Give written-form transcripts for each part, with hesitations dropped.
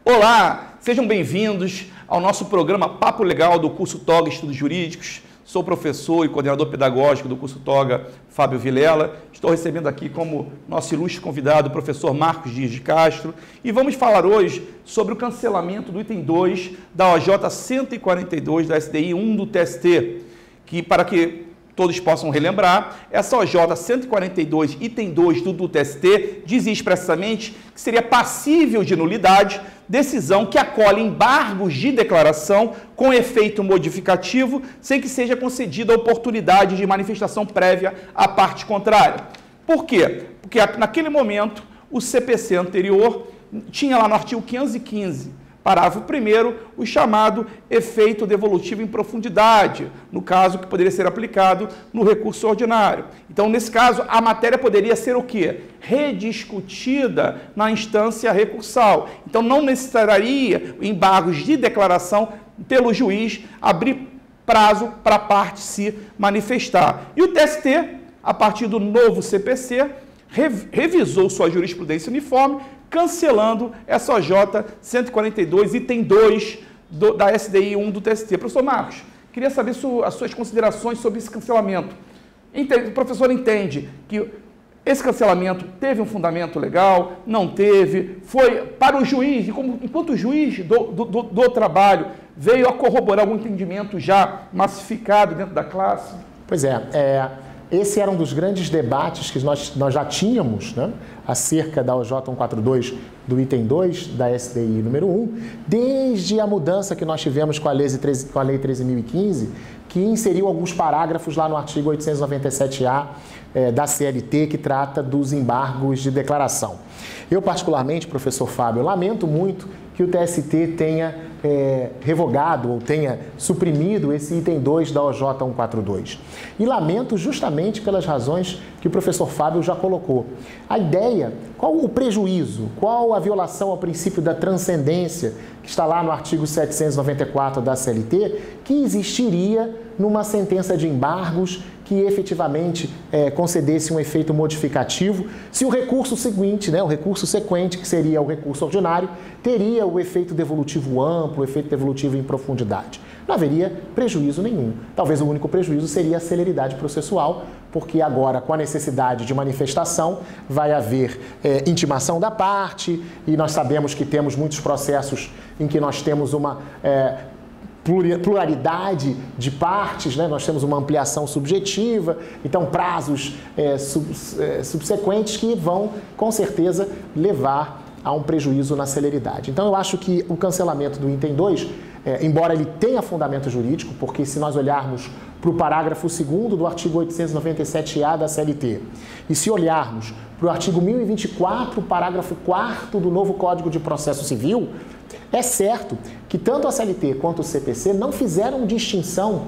Olá, sejam bem-vindos ao nosso programa Papo Legal do curso Toga Estudos Jurídicos. Sou professor e coordenador pedagógico do curso Toga, Fábio Vilela. Estou recebendo aqui como nosso ilustre convidado o professor Marcos Dias de Castro e vamos falar hoje sobre o cancelamento do item 2 da OJ 142 da SDI 1 do TST, que para que todos possam relembrar, essa OJ 142, item 2 do TST, dizia expressamente que seria passível de nulidade decisão que acolhe embargos de declaração com efeito modificativo, sem que seja concedida a oportunidade de manifestação prévia à parte contrária. Por quê? Porque naquele momento o CPC anterior tinha lá no artigo 515, parágrafo 1º, o chamado efeito devolutivo em profundidade, no caso que poderia ser aplicado no recurso ordinário. Então, nesse caso, a matéria poderia ser o quê? Rediscutida na instância recursal. Então, não necessitaria embargos de declaração pelo juiz abrir prazo para a parte se manifestar. E o TST, a partir do novo CPC, revisou sua jurisprudência uniforme, cancelando essa OJ 142, item 2 da SDI 1 do TST. Professor Marcos, queria saber as suas considerações sobre esse cancelamento. O professor entende que esse cancelamento teve um fundamento legal, não teve, foi para o juiz, e enquanto o juiz do trabalho veio a corroborar algum entendimento já massificado dentro da classe? Pois é, esse era um dos grandes debates que nós já tínhamos, né, acerca da OJ 142 do item 2 da SDI número 1, desde a mudança que nós tivemos com a Lei 13.015, que inseriu alguns parágrafos lá no artigo 897-A da CLT, que trata dos embargos de declaração. Eu, particularmente, professor Fábio, lamento muito que o TST tenha revogado ou tenha suprimido esse item 2 da OJ 142. E lamento justamente pelas razões que o professor Fábio já colocou. A ideia, qual o prejuízo, qual a violação ao princípio da transcendência que está lá no artigo 794 da CLT, que existiria numa sentença de embargos que efetivamente concedesse um efeito modificativo, se o recurso seguinte, o recurso sequente, que seria o recurso ordinário, teria o efeito devolutivo amplo, o efeito devolutivo em profundidade. Não haveria prejuízo nenhum. Talvez o único prejuízo seria a celeridade processual, porque agora, com a necessidade de manifestação, vai haver intimação da parte, e nós sabemos que temos muitos processos em que nós temos uma pluralidade de partes, né? Nós temos uma ampliação subjetiva, então prazos subsequentes que vão, com certeza, levar a um prejuízo na celeridade. Então, eu acho que o cancelamento do item 2, embora ele tenha fundamento jurídico, porque se nós olharmos para o parágrafo 2º do artigo 897-A da CLT, e se olharmos para o artigo 1024, parágrafo 4º do novo Código de Processo Civil, é certo que tanto a CLT quanto o CPC não fizeram distinção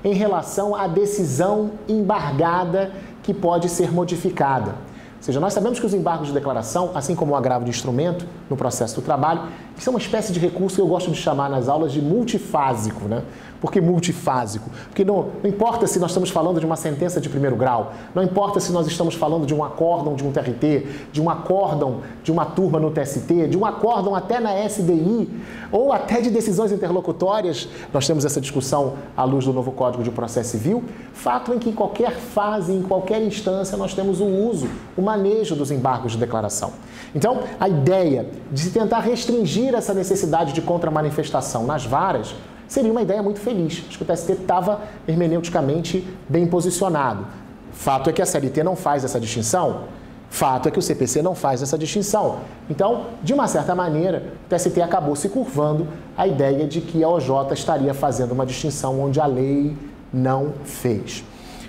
em relação à decisão embargada que pode ser modificada. Ou seja, nós sabemos que os embargos de declaração, assim como o agravo de instrumento no processo do trabalho, são uma espécie de recurso que eu gosto de chamar nas aulas de multifásico, né? Por que multifásico? Porque não importa se nós estamos falando de uma sentença de primeiro grau, não importa se nós estamos falando de um acórdão de um TRT, de um acórdão de uma turma no TST, de um acórdão até na SDI, ou até de decisões interlocutórias, nós temos essa discussão à luz do novo Código de Processo Civil, fato em que em qualquer fase, em qualquer instância, nós temos o uso, o manejo dos embargos de declaração. Então, a ideia de tentar restringir essa necessidade de contramanifestação nas varas seria uma ideia muito feliz. Acho que o TST estava hermeneuticamente bem posicionado. Fato é que a CLT não faz essa distinção, fato é que o CPC não faz essa distinção. Então, de uma certa maneira, o TST acabou se curvando à ideia de que a OJ estaria fazendo uma distinção onde a lei não fez.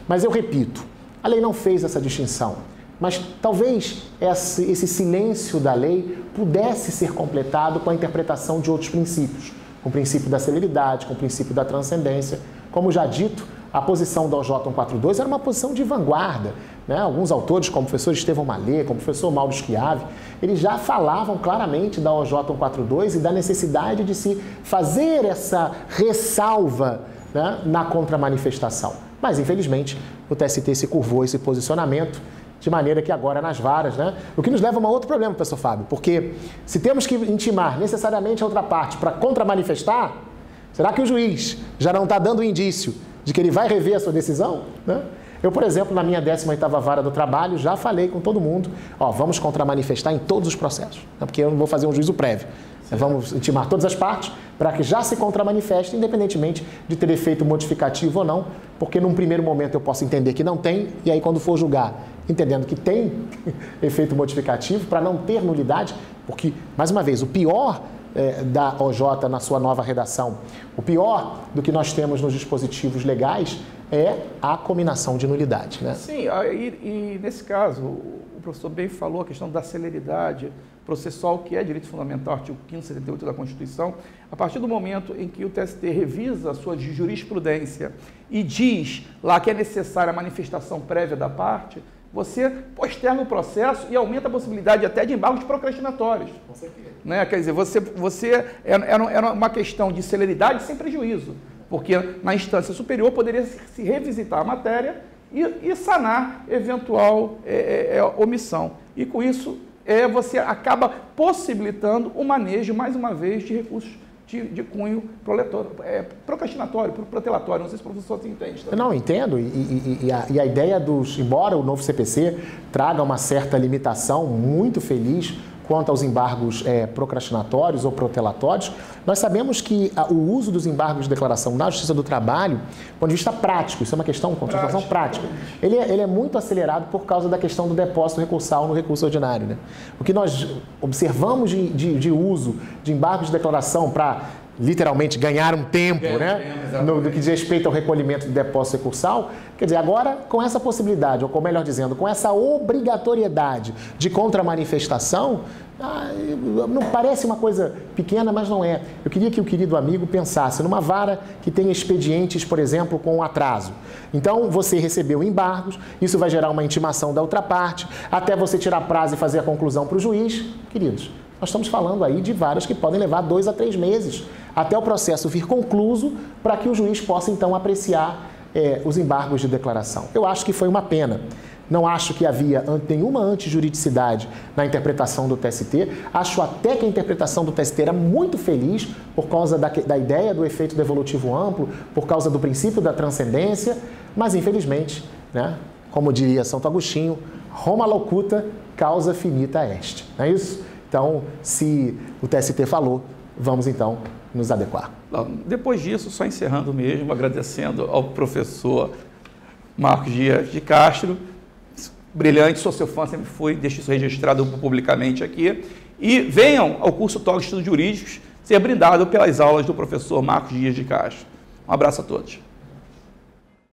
Mas eu repito, a lei não fez essa distinção. Mas talvez esse silêncio da lei pudesse ser completado com a interpretação de outros princípios, com o princípio da celeridade, com o princípio da transcendência. Como já dito, a posição da OJ 142 era uma posição de vanguarda, né? Alguns autores, como o professor Estevão Malê, como o professor Mauro Schiave, eles já falavam claramente da OJ 142 e da necessidade de se fazer essa ressalva, né, na contramanifestação. Mas, infelizmente, o TST se curvou esse posicionamento de maneira que agora nas varas, né? O que nos leva a um outro problema, professor Fábio, porque se temos que intimar necessariamente a outra parte para contramanifestar, será que o juiz já não está dando indício de que ele vai rever a sua decisão, né? Eu, por exemplo, na minha 18ª vara do trabalho, já falei com todo mundo, ó, vamos contramanifestar em todos os processos, né? Porque eu não vou fazer um juízo prévio. Vamos intimar todas as partes para que já se contramanifeste, independentemente de ter efeito modificativo ou não, porque num primeiro momento eu posso entender que não tem, e aí quando for julgar, entendendo que tem efeito modificativo, para não ter nulidade, porque, mais uma vez, o pior da OJ na sua nova redação, o pior do que nós temos nos dispositivos legais é a cominação de nulidade, né? Sim, e nesse caso, o professor bem falou a questão da celeridade processual, que é direito fundamental, artigo 578 da Constituição. A partir do momento em que o TST revisa a sua jurisprudência e diz lá que é necessária a manifestação prévia da parte, você posterga o processo e aumenta a possibilidade até de embargos procrastinatórios. Com certeza. Né? Quer dizer, era uma questão de celeridade sem prejuízo, porque na instância superior poderia se revisitar a matéria e sanar eventual omissão. E com isso, você acaba possibilitando o manejo, mais uma vez, de recursos de cunho procrastinatório, protelatório. Não sei se o professor se entende. Também. Não, entendo. E a ideia embora o novo CPC traga uma certa limitação muito feliz quanto aos embargos procrastinatórios ou protelatórios, nós sabemos que o uso dos embargos de declaração na Justiça do Trabalho, do ponto de vista prático, isso é uma questão, contratação prática, ele é muito acelerado por causa da questão do depósito recursal no recurso ordinário, né? O que nós observamos de uso de embargos de declaração para literalmente ganhar um tempo, né? No que diz respeito ao recolhimento do depósito recursal, quer dizer, agora com essa possibilidade, ou melhor dizendo, com essa obrigatoriedade de contramanifestação, não parece uma coisa pequena, mas não é. Eu queria que o querido amigo pensasse numa vara que tem expedientes, por exemplo, com atraso. Então, você recebeu embargos, isso vai gerar uma intimação da outra parte, até você tirar prazo e fazer a conclusão para o juiz. Queridos, nós estamos falando aí de varas que podem levar 2 a 3 meses até o processo vir concluso para que o juiz possa, então, apreciar os embargos de declaração. Eu acho que foi uma pena. Não acho que havia nenhuma antijuridicidade na interpretação do TST. Acho até que a interpretação do TST era muito feliz por causa da ideia do efeito devolutivo amplo, por causa do princípio da transcendência, mas, infelizmente, né, como diria Santo Agostinho, Roma locuta, causa finita est. Não é isso? Então, se o TST falou, vamos então nos adequar. Depois disso, só encerrando mesmo, agradecendo ao professor Marcos Dias de Castro, brilhante, sou seu fã, sempre fui, deixo isso registrado publicamente aqui, e venham ao curso TOG Estudos Jurídicos ser brindado pelas aulas do professor Marcos Dias de Castro. Um abraço a todos.